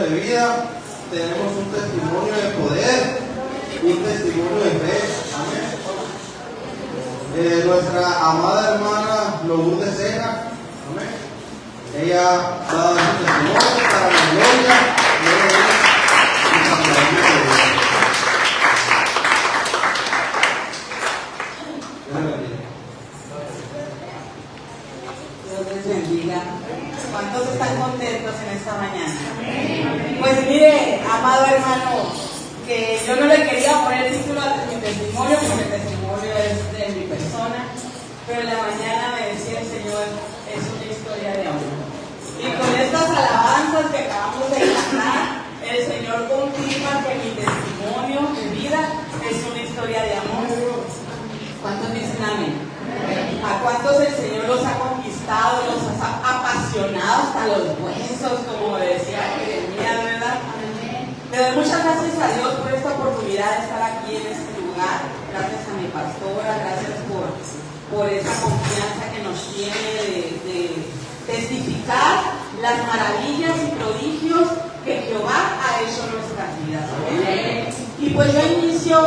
de vida, tenemos un testimonio de poder, un testimonio de fe. Amén. Nuestra amada hermana Lourdes Ceja, amén. Ella va a dar su testimonio para la gloria de Dios y para la vida de Dios. Dios les bendiga. ¿Cuántos están contentos en esta mañana? Pues mire, amado hermano, que yo no le quería poner el título a mi testimonio porque el testimonio es de mi persona, pero en la mañana me decía el Señor, es una historia de amor. Y con estas alabanzas que acabamos de cantar, el Señor confirma que mi testimonio de vida es una historia de amor. ¿Cuántos dicen amén? ¿A cuántos el Señor los ha conquistado, los ha apasionado hasta los huesos, como decía Jeremías, ¿verdad? Le doy muchas gracias a Dios por esta oportunidad de estar aquí en este lugar. Gracias a mi pastora, gracias por esa confianza que nos tiene de testificar las maravillas y prodigios que Jehová ha hecho en nuestras vidas. ¿Amén? Y pues yo inicio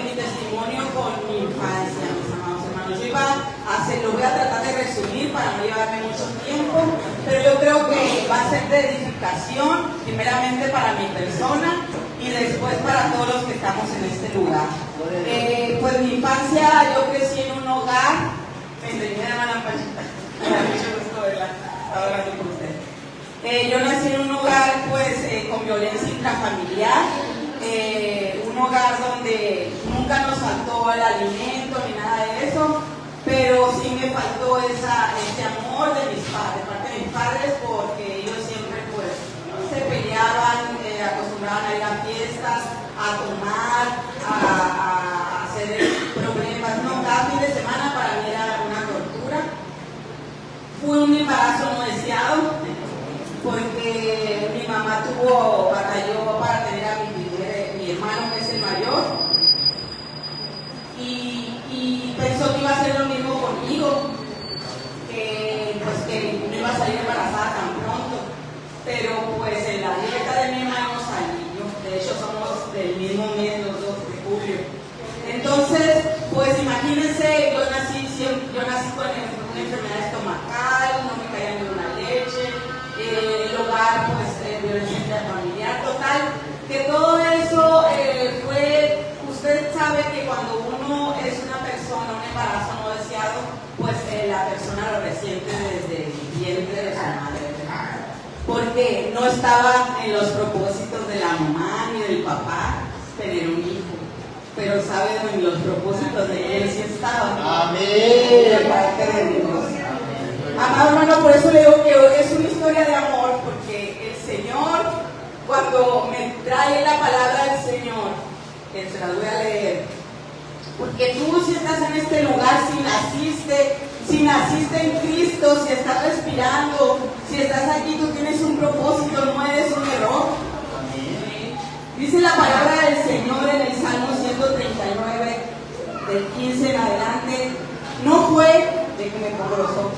mi testimonio con mi infancia, mis amados hermanos. Yo lo voy a tratar de resumir para no llevarme mucho tiempo, pero yo creo que va a ser de edificación, primeramente para mi persona y después para todos los que estamos en este lugar. Pues mi infancia, yo crecí en un hogar, mucho gusto verla, hablando con usted. Yo nací en un hogar pues con violencia intrafamiliar, un hogar donde nunca nos faltó el alimento ni nada de eso, pero sí me faltó ese amor de mis padres, parte de mis padres, porque ellos siempre pues se peleaban, acostumbraban a ir a fiestas, a tomar, a hacer problemas, no, cada fin de semana para mí era una tortura. Fue un embarazo no deseado, porque mi mamá batalló para tener a mi hermano, que es el mayor, y pensó que iba a ser lo mismo conmigo, que no iba a salir embarazada tan pronto, pero pues en la dieta de mi hermano salí yo. De hecho somos del mismo mes, los dos, de julio. Entonces, pues imagínense, yo nací con una enfermedad estomacal, no me caía ni una leche, el hogar pues violencia familiar, total, que todo eso fue, usted sabe que cuando uno es una persona, un embarazo no deseado, pues la persona lo resiente desde el vientre de su madre, porque no estaba en los propósitos de la mamá ni del papá tener un hijo, pero sabe, en los propósitos de él sí estaba. Amén. De parte de Dios. Amado hermano, por eso le digo que es una historia de amor, porque el Señor, cuando me trae la palabra del Señor, que se las voy a leer, porque tú si estás en este lugar, si naciste en Cristo, si estás respirando, si estás aquí, tú tienes un propósito, no eres un error. Dice la palabra del Señor en el Salmo 139, del 15 en adelante, no fue, déjeme poderoso,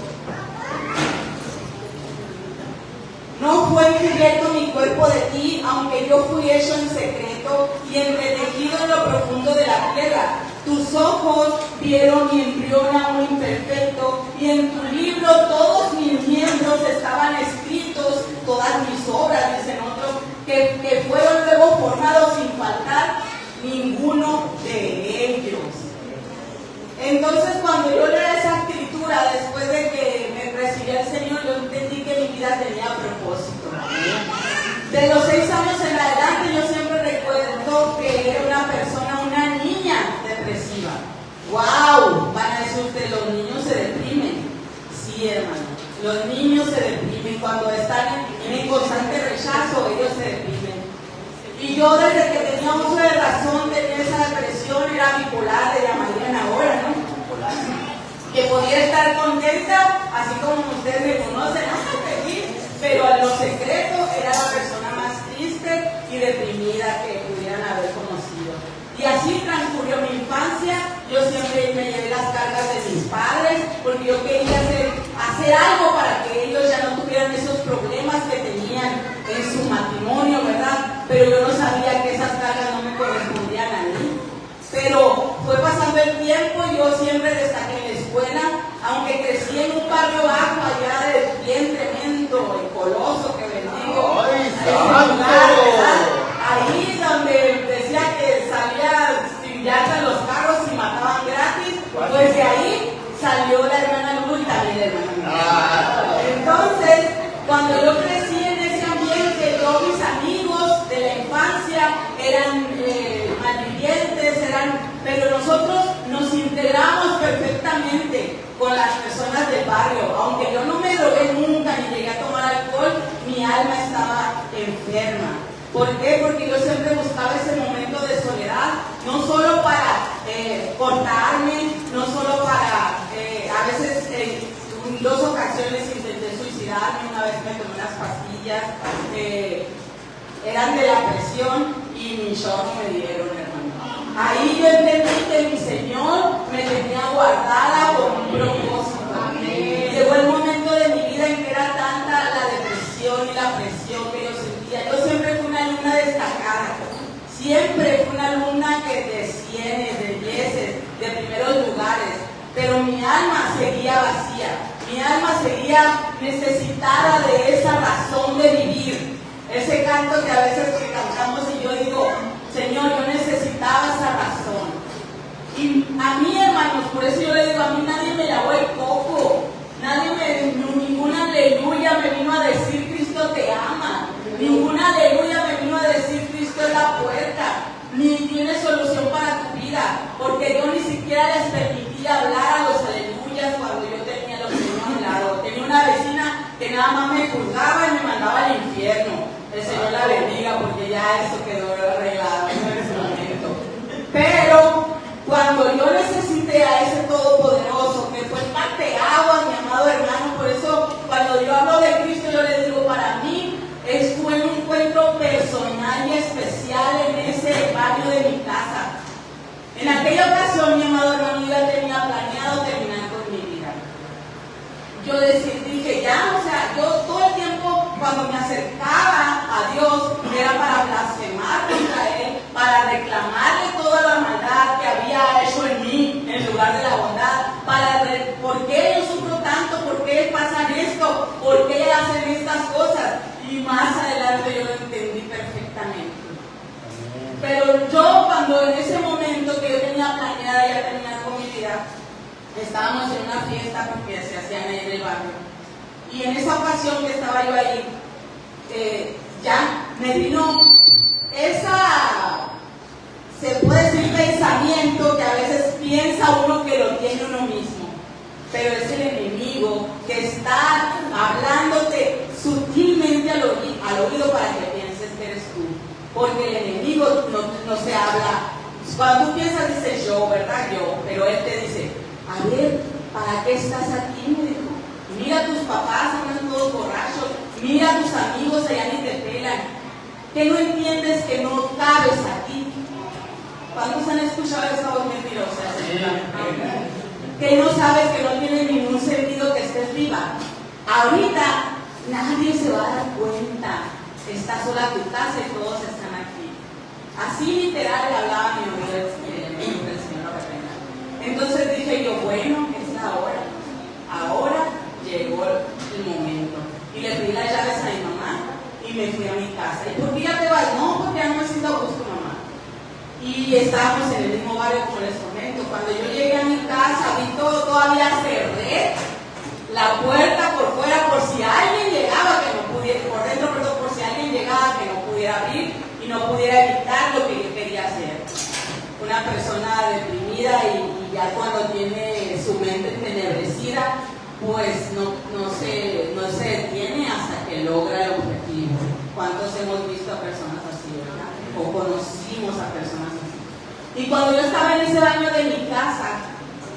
no fue encubierto mi cuerpo de ti, aunque yo fui hecho en secreto y entretejido en lo profundo de la tierra. Tus ojos vieron mi embrión aún imperfecto, y en tu libro todos mis miembros estaban escritos, todas mis obras, dicen otros, que fueron luego formados sin faltar ninguno de ellos. Entonces, cuando yo leí esa escritura, después de que me recibió el Señor, yo entendí que mi vida tenía propósito. De los 6 años en adelante, yo siempre recuerdo que era una niña depresiva. ¡Wow! Van a decir ustedes, los niños se deprimen. Sí, hermano, los niños se deprimen. Cuando están en constante rechazo, ellos se deprimen. Y yo desde que tenía uso de razón tenía esa depresión, era bipolar, le llamarían ahora, ¿no? Que podía estar contenta, así como ustedes me conocen, feliz, pero en lo secreto era la persona más triste y deprimida que pudieran haber conocido. Y así transcurrió mi infancia. Yo siempre me llevé las cargas de mis padres, porque yo quería hacer algo para que ellos ya no tuvieran esos problemas que tenían en su matrimonio, ¿verdad? pero yo no sabía que esas cargas no me correspondían a mí. Pero fue pasando el tiempo y yo siempre destaqué en la escuela, aunque crecí en un barrio bajo allá de bien tremendo y coloso, que bendigo. ¡Ay, ese santo! lugar, ¿verdad? Ahí donde decía que salía sin llantas los carros y mataban gratis, pues de ahí salió la hermana Lulu y también la hermana Lulu. Entonces, cuando yo crecí en ese ambiente, yo, mis amigos de la infancia eran malvivientes, pero nosotros nos integramos perfectamente con las personas del barrio. Aunque yo no me drogué nunca ni llegué a tomar alcohol, mi alma estaba enferma. ¿Por qué? Porque yo siempre buscaba ese momento de soledad, no solo para cortarme, no solo para, a veces en 2 ocasiones intenté suicidarme, una vez me tomé unas pastillas, eran de la presión y mi shock me dieron, hermano. Ahí yo entendí que mi Señor me tenía guardada con un propósito. Llegó el momento de mi vida en que era tanta la depresión y la presión que yo sentía. Yo siempre fui una alumna destacada. Siempre fui una alumna que de 100, de 10, de primeros lugares. Pero mi alma seguía vacía. Mi alma seguía necesitada de esa razón de vivir. Ese canto que a veces que cantamos y yo digo, Señor, yo necesitaba esa razón. Y a mí, hermanos, por eso yo le digo, a mí nadie me lavó el coco. Ninguna aleluya me vino a decir Cristo te ama. Ninguna aleluya me vino a decir Cristo es la puerta. Ni tiene solución para tu vida. Porque yo ni siquiera les permitía hablar a los aleluyas cuando yo tenía los niños a un lado. Tenía una vecina que nada más me juzgaba y me mandaba al infierno. El Señor la bendiga porque ya eso quedó arreglado en ese momento. Pero cuando yo necesité a ese Todopoderoso, que fue el parteaguas, mi amado hermano, por eso cuando yo hablo de Cristo, yo le digo, para mí fue un encuentro personal y especial en ese baño de mi casa. En aquella ocasión, mi amado hermano, yo ya tenía planeado terminar con mi vida. Yo dije, ya, o sea, yo todo el tiempo cuando me acercaba a Dios era para blasfemar contra Él, para reclamarle toda la maldad que había hecho en mí en lugar de la bondad, ¿por qué yo sufro tanto? ¿Por qué pasan esto? ¿Por qué hacen estas cosas? Y más adelante yo lo entendí perfectamente. Pero yo cuando en ese momento que yo tenía planeada ya terminar con mi vida, estábamos en una fiesta porque se hacía en el barrio. Y en esa ocasión que estaba yo ahí, ya me vino se puede decir pensamiento que a veces piensa uno que lo tiene uno mismo. Pero es el enemigo que está hablándote sutilmente al oído para que pienses que eres tú. Porque el enemigo no se habla. Cuando tú piensas, dices yo, ¿verdad? Yo. Pero él te dice, a ver, ¿para qué estás aquí? Me dijo. Mira a tus papás, andan todos borrachos. Mira a tus amigos, allá ni te pelan. ¿Qué no entiendes que no cabes aquí? ¿Cuántos han escuchado esa voz mentirosa? Que no sabes que no tiene ningún sentido que estés viva. Ahorita nadie se va a dar cuenta. Está sola tu casa y todos están aquí. Así literal le hablaba a mi oído el Señor Reprenda. Entonces dije yo, bueno, es la hora. Ahora llegó el momento. Y le pedí las llaves a mi mamá y me fui a mi casa. ¿Y por qué ya te vas? No, porque ya no me siento a gusto, mamá. Y estábamos en el mismo barrio como les comento. Cuando yo llegué a mi casa, vi todo, todavía cerré la puerta por fuera por si alguien llegaba que no pudiera, por dentro, perdón, por si alguien llegaba que no pudiera abrir y no pudiera evitar lo que yo quería hacer. Una persona deprimida y ya cuando tiene su mente entenebrecida, pues no se detiene hasta que logra el objetivo. ¿Cuántos hemos visto a personas así, verdad? O conocimos a personas así? Y cuando yo estaba en ese baño de mi casa,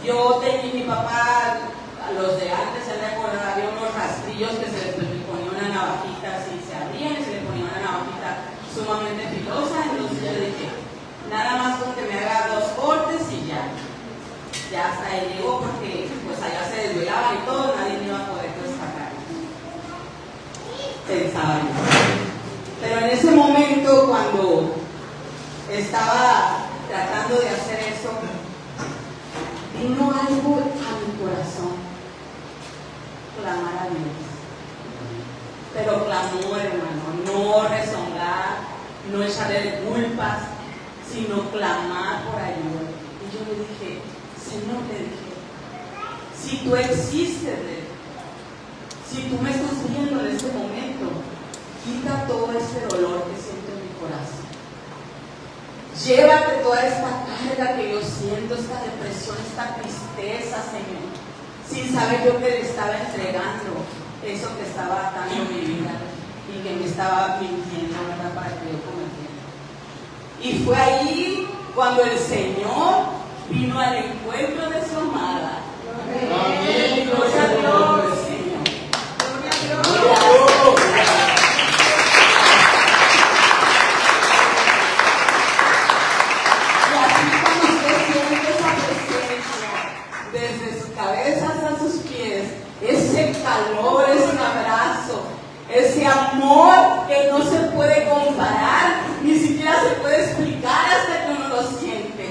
yo tenía mi papá, los de antes se recuerdan, había unos rastrillos que se les ponía una navajita así, se abrían y se les ponía una navajita sumamente filosa. Entonces yo dije, nada más con que me haga 2 cortes y ya hasta ahí llegó, porque pues allá se desvelaban y todo, nadie me iba a poder sacar. Pensaba yo. Pero en ese momento, cuando estaba tratando de hacer eso, vino algo a mi corazón, clamar a Dios. Pero clamor, hermano, no rezongar, no echarle culpas, sino clamar por ayuda. Y yo le dije, Señor, le dije, si tú existes, si tú me estás viendo en este momento, quita todo ese dolor que siento en mi corazón. Llévate toda esta carga que yo siento, esta depresión, esta tristeza, Señor, sin saber yo que le estaba entregando eso que estaba atando mi vida y que me estaba mintiendo, ¿verdad?, para que yo cometiera. Y fue ahí cuando el Señor vino al encuentro de su amada. Amén. Gloria a Dios, Señor. Gloria a Dios. Y así como usted siente esa presencia, desde sus cabezas a sus pies, ese calor, ese abrazo, ese amor que no se puede comparar, ni siquiera se puede explicar hasta que uno lo siente.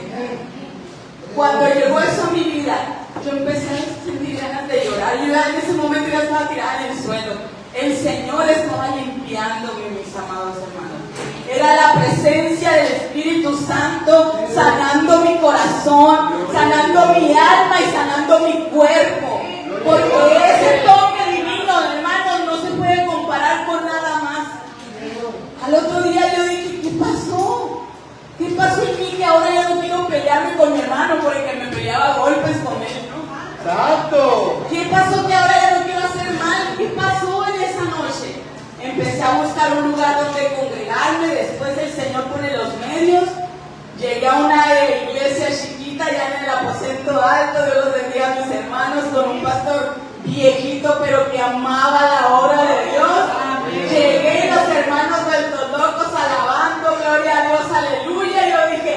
Cuando llegó eso a mi vida, yo empecé a sentir ganas de llorar. Yo en ese momento ya estaba tirada en el suelo. El Señor estaba limpiándome, mis amados hermanos. Era la presencia del Espíritu Santo sanando mi corazón, sanando mi alma y sanando mi cuerpo. Porque ese toque divino, hermanos, no se puede comparar con nada más. Al otro día yo dije, ¿qué pasó? ¿Qué pasó en mí que ahora ya no quiero pelearme con mi hermano porque me peleaba a golpes con él, ¿no? ¡Exacto! ¿Qué pasó que ahora ya no quiero hacer mal? ¿Qué pasó en esa noche? Empecé a buscar un lugar donde congregarme, después el Señor pone los medios. Llegué a una iglesia chiquita ya en el aposento alto, Dios los bendiga a mis hermanos, con un pastor viejito pero que amaba la obra de Dios. Llegué y los hermanos vueltos locos alabando, gloria a Dios, aleluya. Y yo dije,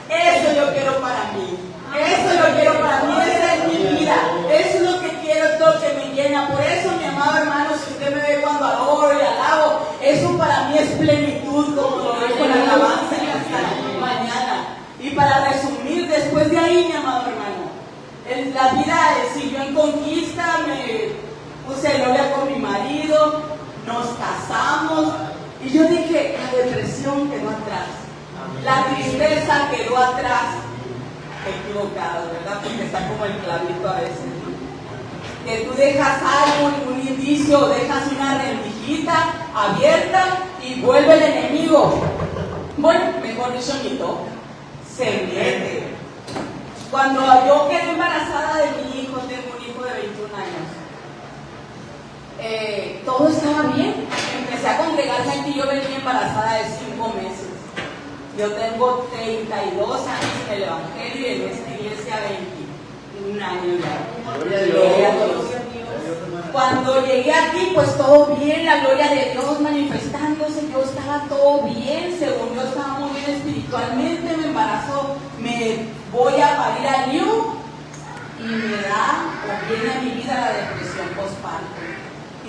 eso yo quiero para mí, eso yo quiero para mí, esa es mi vida, eso es lo que quiero, es lo que me llena. Por eso, mi amado hermano, si usted me ve cuando adoro y alabo, eso para mí es plenitud, como lo dijo la alabanza en esta mañana. Y para resumir, después de ahí, mi amado hermano, la vida siguió en conquista, me puse novia con mi marido, nos casamos, y yo dije, la depresión quedó atrás, la tristeza quedó atrás. Equivocado, ¿verdad? Porque está como el clavito a veces, ¿no? Que tú dejas algo, un indicio, dejas una rendijita abierta y vuelve el enemigo. Bueno, mejor dicho, ni toca, se mete. Cuando yo quedé embarazada de mi hijo, tengo un hijo de 21 años, todo estaba bien. Empecé a congregarme aquí, yo venía embarazada de 5 meses. Yo tengo 32 años en el Evangelio y en esta iglesia 21 años ya. Gloria a Dios. Cuando llegué aquí, pues todo bien, la gloria de Dios manifestándose, yo estaba todo bien, según yo estaba muy bien espiritualmente, me embarazó, me voy a parir a Liu y me da o viene a mi vida la depresión postparto.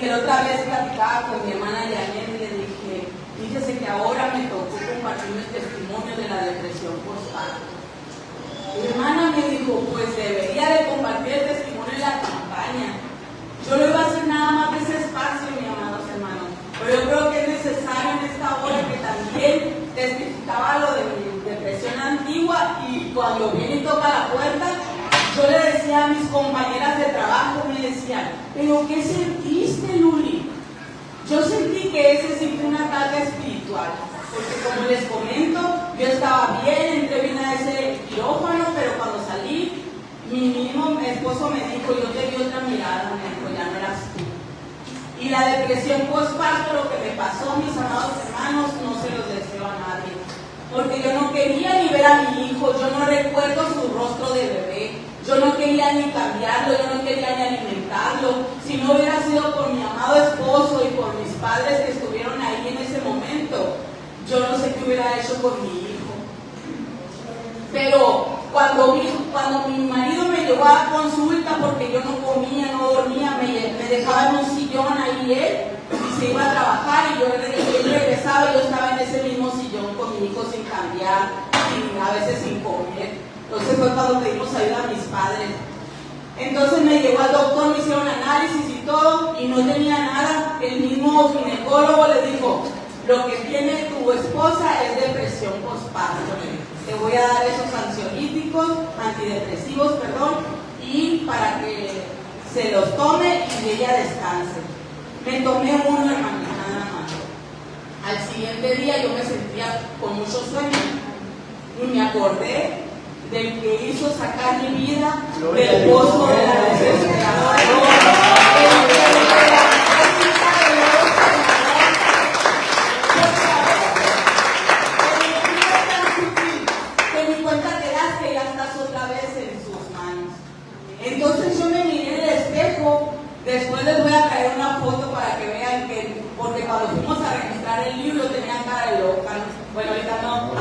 Y la otra vez platicaba con mi hermana Janet y le dije, fíjese que ahora me tocó compartir el testimonio de la depresión postparto. Mi hermana me dijo, pues debería de compartir el testimonio en la campaña. Yo no iba a hacer nada más de ese espacio, mis amados hermanos, pero yo creo que es necesario en esta hora que también testificaba lo de mi depresión antigua, y cuando viene y toca la puerta, yo le decía a mis compañeras de trabajo, me decían, ¿pero qué sentiste, Luli? Yo sentí que ese sí fue una carga espiritual, porque como les comento, yo estaba bien, entré bien a ese quirófano, pero cuando salí, mi esposo me dijo, yo te di otra mirada, me dijo, ya no eras tú. Y la depresión postparto, lo que me pasó, mis amados hermanos, no se los deseo a nadie, porque yo no quería ni ver a mi hijo, yo no recuerdo su rostro de bebé, yo no quería ni cambiarlo, yo no quería ni alimentarlo. Si no hubiera sido por mi amado esposo y por mis padres que estuvieron ahí en ese momento, yo no sé qué hubiera hecho por mi hijo. Pero cuando mi marido me llevó a consulta porque yo no comía, no dormía, me dejaba en un sillón ahí él, y se iba a trabajar, y él regresaba y yo estaba en ese mismo sillón tiempo sin cambiar, a veces sin comer. Entonces fue cuando pedimos ayuda a mis padres. Entonces me llevó al doctor, me hicieron análisis y todo, y no tenía nada. El mismo ginecólogo le dijo: lo que tiene tu esposa es depresión postparto. Te voy a dar esos antidepresivos, y para que se los tome y ella descanse. Me tomé uno, hermanita, nada más. Al siguiente día yo me sentía con mucho sueño y me acordé del que hizo sacar mi vida del pozo de la desesperación. Entonces yo me miré en el espejo. Después les voy a traer una foto para que vean que, porque cuando fuimos a registrar el libro tenía cara de loca. Bueno, ahorita no.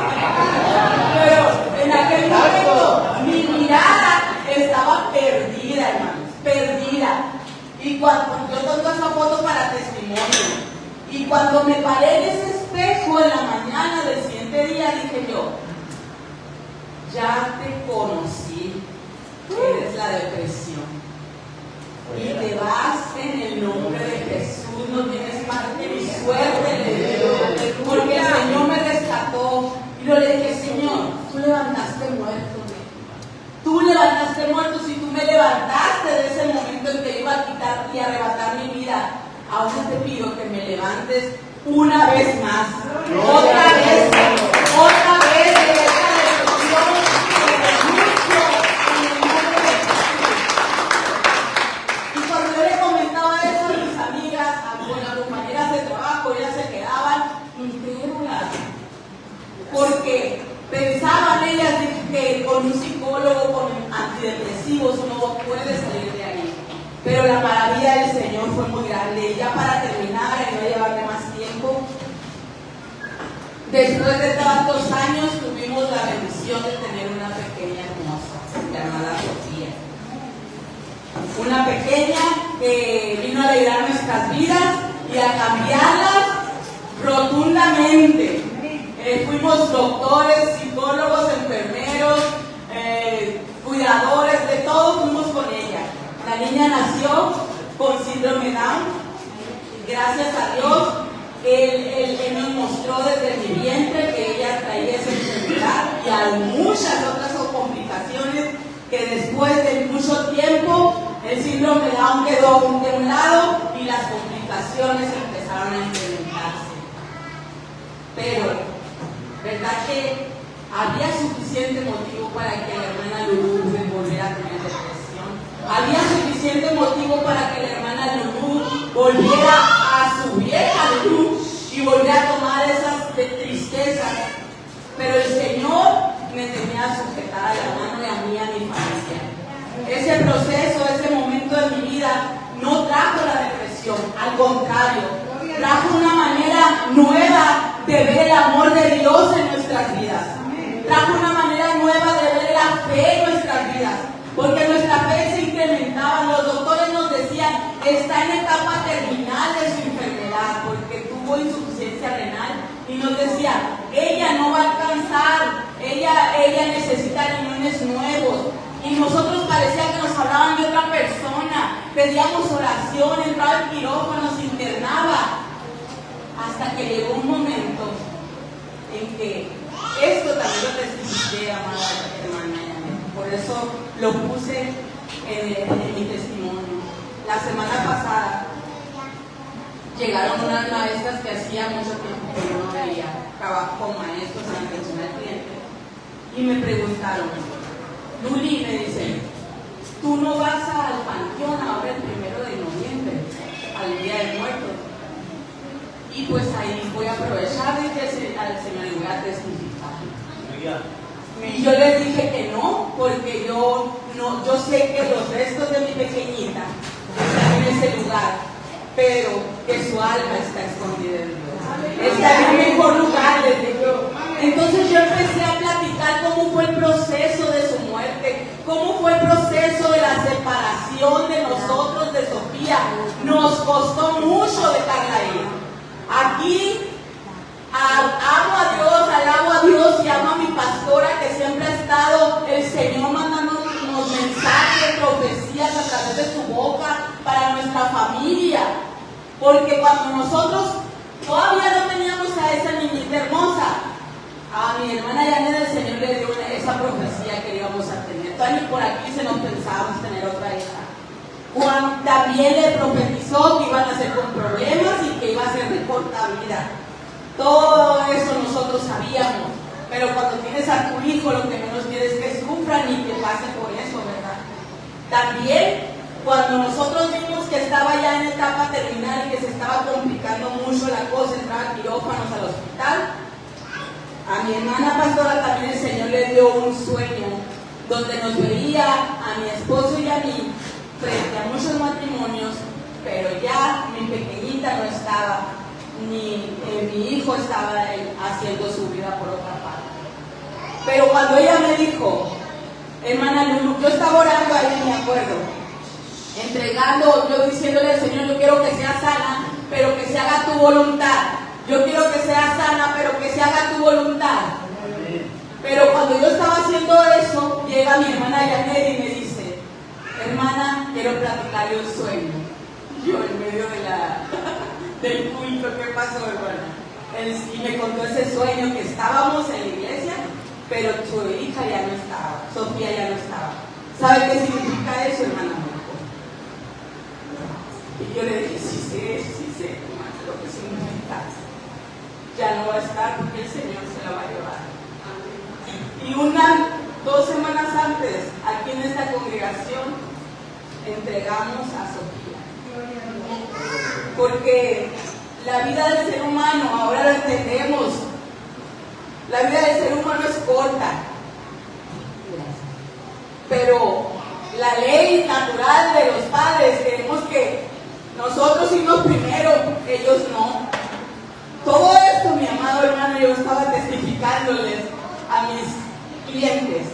Pero en aquel momento mi mirada estaba perdida, hermanos, perdida. Y cuando yo tengo esa foto para testimonio. Y cuando me paré en ese espejo en la mañana del siguiente día, dije yo: ya te conocí. Eres la depresión y te vas en el nombre de Jesús. No tienes parte ni suerte, le digo, porque el Señor me rescató. Y yo le dije: Señor, tú levantaste muertos, tú levantaste muertos, y tú me levantaste de ese momento en que iba a quitar y arrebatar mi vida. Ahora te pido que me levantes una vez más, otra vez de esa depresión. Porque pensaban ellas que con un psicólogo, con antidepresivos, uno puede salir de ahí. Pero la maravilla del Señor fue muy grande. Y ya para terminar, y no llevarme más tiempo, después de tantos años tuvimos la bendición de tener una pequeña hermosa llamada Sofía. Una pequeña que vino a alegrar nuestras vidas y a cambiarlas rotundamente. Fuimos doctores, psicólogos, enfermeros, cuidadores, de todo fuimos con ella. La niña nació con síndrome Down. Gracias a Dios, Él nos mostró desde mi vientre que ella traía esa enfermedad y a muchas otras complicaciones que después de mucho tiempo el síndrome Down quedó de un lado y las complicaciones empezaron a incrementarse. Pero ¿verdad que había suficiente motivo para que la hermana Lulú volviera a tener depresión? Había suficiente motivo para que la hermana Lulú volviera a su vieja Lulú y volviera a tomar esas tristezas. Pero el Señor me tenía sujetada a la mano, y a mí y a mi familia. Ese proceso, ese momento de mi vida no trajo la depresión, al contrario, trajo una manera nueva de ver el amor de Dios en nuestras vidas. Trajo una manera nueva de ver la fe en nuestras vidas, porque nuestra fe se incrementaba. Los doctores nos decían: está en etapa terminal de su enfermedad, porque tuvo insuficiencia renal, y nos decían: ella no va a alcanzar, ella necesita riñones nuevos. Y nosotros parecía que nos hablaban de otra persona. Pedíamos oración, entraba al quirófano, se internaba. Hasta que llegó un momento en que esto también lo necesité, amada hermana. Por eso lo puse en mi testimonio. La semana pasada llegaron unas maestras que hacía mucho tiempo que yo no veía, trabajo con maestros en atención al cliente, y me preguntaron: Luli, me dicen, ¿tú no vas al panteón ahora el 1 de noviembre, al Día de Muertos? Y pues ahí voy a aprovechar y decir al Señor y voy a testificar. Y yo les dije que no, porque yo sé que los restos de mi pequeñita están en ese lugar, pero que su alma está escondida en Dios. Está en el mejor lugar, les digo. Entonces yo empecé a platicar cómo fue el proceso de su muerte, cómo fue el proceso de la separación de nosotros de Sofía. Nos costó mucho dejarla ir. Aquí alabo a Dios Porque cuando nosotros todavía no teníamos a esa niñita hermosa, a mi hermana Janet el Señor le dio esa profecía que íbamos a tener. Todavía ni por aquí se nos pensábamos tener otra hija. Juan también le profetizó que iban a ser con problemas y que iba a ser de corta vida. Todo eso nosotros sabíamos. Pero cuando tienes a tu hijo, lo que menos quieres es que sufran y que pase por eso, ¿verdad? También, cuando nosotros vimos que estaba ya en etapa terminal y que se estaba complicando mucho la cosa, entrar a quirófanos al hospital, a mi hermana pastora también el Señor le dio un sueño donde nos veía a mi esposo y a mí frente a muchos matrimonios, pero ya mi pequeñita no estaba, ni mi hijo estaba haciendo su vida por otra parte. Pero cuando ella me dijo, hermana Lulu, yo estaba orando ahí, me acuerdo, entregando, yo diciéndole al Señor, yo quiero que sea sana, pero que se haga tu voluntad. Yo quiero que sea sana, pero que se haga tu voluntad. Pero cuando yo estaba haciendo eso, llega mi hermana Janet y me dice, hermana, quiero platicarle un sueño. Yo en medio del culto, ¿qué pasó, hermana? Y me contó ese sueño que estábamos en la iglesia, pero su hija ya no estaba, Sofía ya no estaba. ¿Sabe qué significa eso, hermana? Y yo le dije, sí sé, hermana, lo que significa. Ya no va a estar porque el Señor se la va a llevar. Y 2 semanas antes, aquí en esta congregación, entregamos a Sofía. Porque la vida del ser humano, ahora lo entendemos, la vida del ser humano es corta. Pero la ley natural de los padres, queremos que nosotros irnos primero, ellos no. Todo esto, mi amado hermano, yo estaba testificándoles a mis clientes,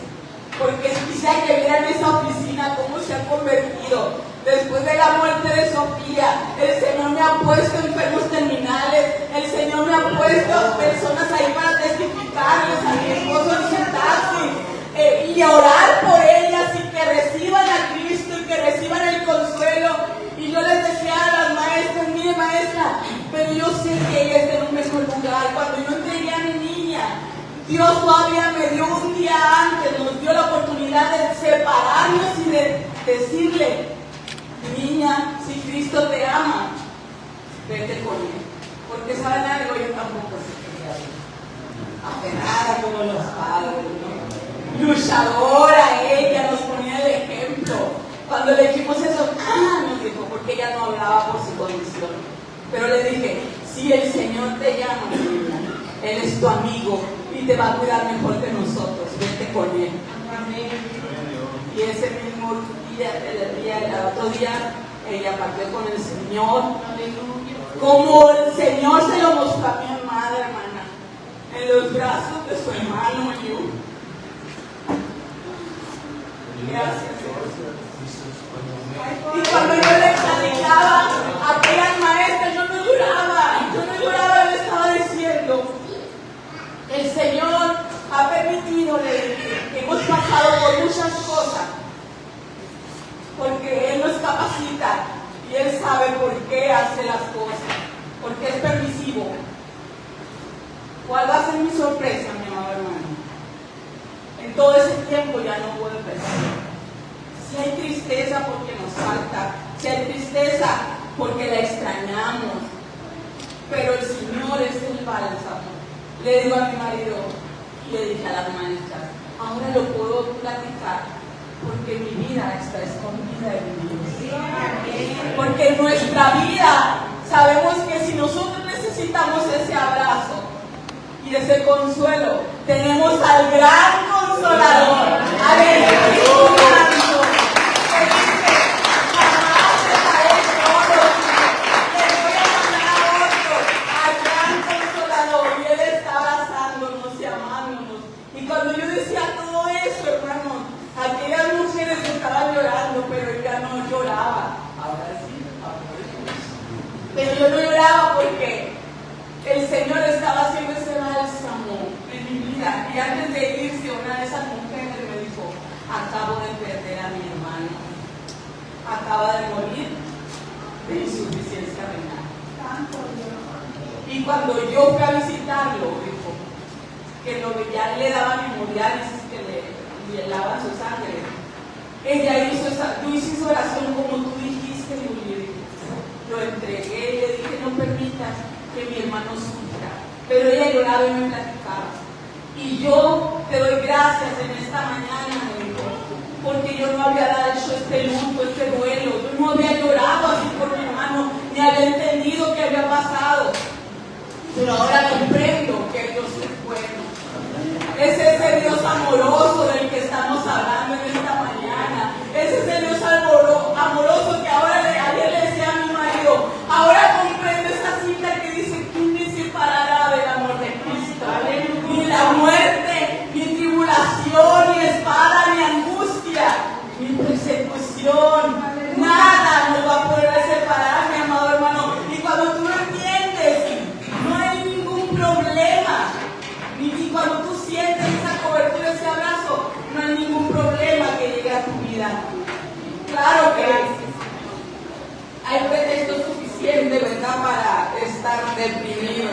porque quisiera que vieran esa oficina, cómo se ha convertido. Después de la muerte de Sofía, el Señor me ha puesto enfermos terminales, el Señor me ha puesto personas ahí para testificarles a mi esposo en su taxi, y orar por ellas y que reciban a Cristo y que reciban el consuelo. Y yo les decía a las maestras, mire maestra, pero yo sé que ella está en un mejor lugar. Cuando yo entregué a mi niña, Dios todavía me dio un día antes, nos dio la oportunidad de separarnos y de decirle, niña, si Cristo te ama, vete con Él. Porque saben algo, yo tampoco se quería ir. Aferrada como los padres, ¿no? Luchadora ella, nos ponía el ejemplo. Cuando le dijimos eso, nos dijo, porque ella no hablaba por su condición. Pero le dije, si el Señor te llama, Él es tu amigo y te va a cuidar mejor que nosotros, vete con Él. Y ese mismo día, el otro día, ella partió con el Señor. Como el Señor se lo mostró a mi amada hermana, en los brazos de su hermano Yu. Gracias, Señor. Y cuando yo le platicaba a aquellas maestras, yo no lloraba, le estaba diciendo, el Señor ha permitido, le dije, que hemos pasado por muchas cosas, porque Él nos capacita y Él sabe por qué hace las cosas, porque es permisivo. ¿Cuál va a ser mi sorpresa, mi amado hermano? En todo ese tiempo ya no puedo pensar. Si hay tristeza porque nos falta, si hay tristeza porque la extrañamos, pero el Señor es el bálsamo. Le digo a mi marido, y le dije a las maestras, ahora lo puedo platicar porque mi vida está escondida en Dios. Porque en nuestra vida sabemos que si nosotros necesitamos ese abrazo y ese consuelo, tenemos al gran consolador, al Espíritu Santo, que dice, jamás dejaré solo, le voy a mandar a otro, al gran consolador, y Él está abrazándonos y amándonos. Y cuando yo decía todo eso, hermanos, aquellas mujeres estaban llorando, pero ella no lloraba. Ahora sí, pero yo no lloraba porque el Señor estaba haciendo ese bálsamo en mi vida. Y antes de irse, una de esas mujeres me dijo, acabo de perder a mi hermano, acaba de morir de insuficiencia renal. Y cuando yo fui a visitarlo, dijo, que ya le daban hemodiálisis, que le lavan su sangre, ella hizo esa oración como tú dijiste, Luli. Lo entregué y le dije, no permitas que mi hermano sufra. Pero ella lloraba y me platicaba. Y yo te doy gracias en esta mañana, me dijo, porque yo no había hecho este luto, este duelo. Yo no había llorado así por mi hermano, ni había entendido qué había pasado. Pero ahora comprendo que Dios es bueno. Es ese Dios amoroso del que estamos hablando en esta mañana. Es ese Dios amoroso que ahora ayer le decía a mi marido, ahora comprendo esa cita que dice, ¿quién me separará del amor de Cristo? Ni la muerte, ni tribulación, ni espada, ni angustia, ni persecución. Nada nos va a poder separar, mi amado hermano. Y cuando tú lo entiendes, no hay ningún problema. Y cuando tú sientes esa cobertura, ese abrazo, no hay ningún problema que llegue a tu vida. Claro que hay pretextos suficientes, ¿verdad?, para estar deprimido,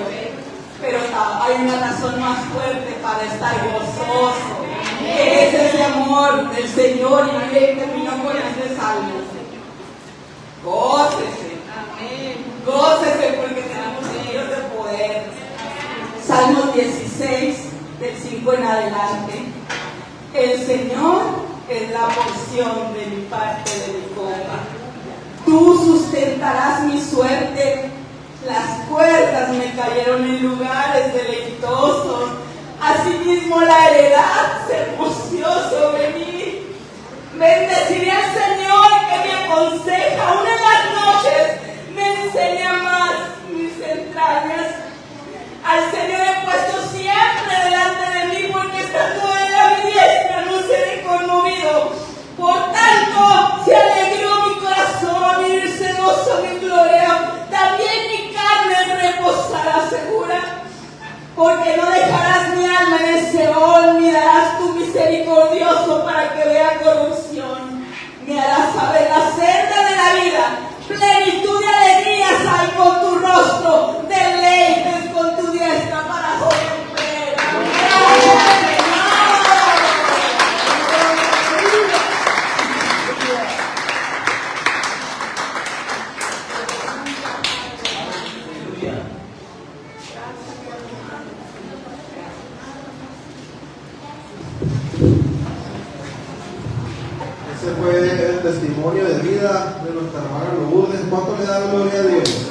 pero hay una razón más fuerte para estar gozoso, que es ese amor del Señor. Y él terminó con este salmo. Gócese, gócese porque tenemos un Dios de poder. Salmo 16, del 5 en adelante. El Señor es la porción de mi parte, de mi copa. Tú sustentarás mi suerte. Las cuerdas me cayeron en lugares deleitosos. Asimismo la heredad se roció sobre mí. Bendeciré al Señor que me aconseja. Aún en las noches me enseña más mis entrañas. Al Señor he puesto siempre delante de mí, porque estando Él a mi diestra no seré conmovido. Por tanto, se alegró mi corazón y se gozó mi gloria. También mi carne reposará segura, porque no dejarás mi alma en el Seol, ni darás tu misericordioso para que vea corrupción. Me harás saber la senda de la vida. Plenitud de alegrías hay con tu rostro, deleites con tu diestra para siempre. ¡Gracias, Ese fue el testimonio de vida de nuestra hermana Lourdes. ¿Cuánto le da gloria a Dios?